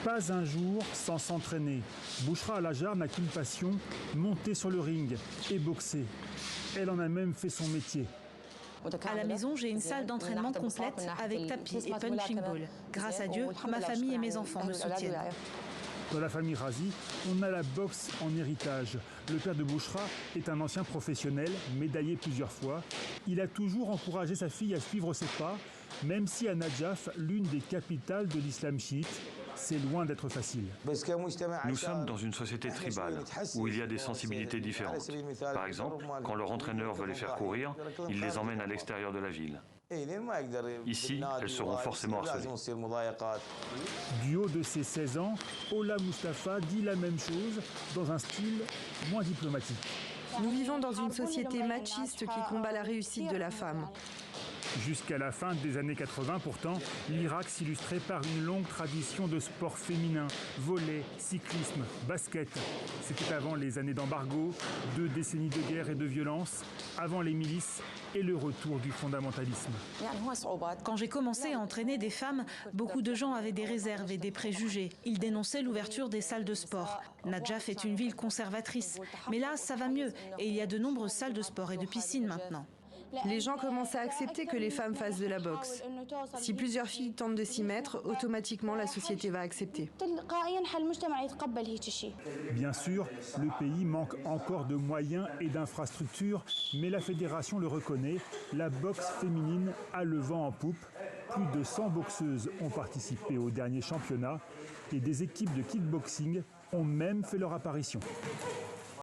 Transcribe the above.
Pas un jour sans s'entraîner. Bouchra Al-Hajar n'a qu'une passion, monter sur le ring et boxer. Elle en a même fait son métier. À la maison, j'ai une salle d'entraînement complète avec tapis et punching ball. Grâce à Dieu, ma famille et mes enfants me soutiennent. Dans la famille Razi, on a la boxe en héritage. Le père de Bouchra est un ancien professionnel, médaillé plusieurs fois. Il a toujours encouragé sa fille à suivre ses pas, même si à Nadjaf, l'une des capitales de l'islam chiite, c'est loin d'être facile. Nous sommes dans une société tribale, où il y a des sensibilités différentes. Par exemple, quand leur entraîneur veut les faire courir, il les emmène à l'extérieur de la ville. Ici, elles seront forcément harcelées. Du haut de ses 16 ans, Ola Mustafa dit la même chose dans un style moins diplomatique. Nous vivons dans une société machiste qui combat la réussite de la femme. Jusqu'à la fin des années 80, pourtant, l'Irak s'illustrait par une longue tradition de sport féminin, volley, cyclisme, basket. C'était avant les années d'embargo, 2 décennies de guerre et de violence, avant les milices et le retour du fondamentalisme. Quand j'ai commencé à entraîner des femmes, beaucoup de gens avaient des réserves et des préjugés. Ils dénonçaient l'ouverture des salles de sport. Nadjaf est une ville conservatrice. Mais là, ça va mieux et il y a de nombreuses salles de sport et de piscines maintenant. Les gens commencent à accepter que les femmes fassent de la boxe. Si plusieurs filles tentent de s'y mettre, automatiquement la société va accepter. Bien sûr, le pays manque encore de moyens et d'infrastructures, mais la fédération le reconnaît, la boxe féminine a le vent en poupe. Plus de 100 boxeuses ont participé au dernier championnat et des équipes de kickboxing ont même fait leur apparition.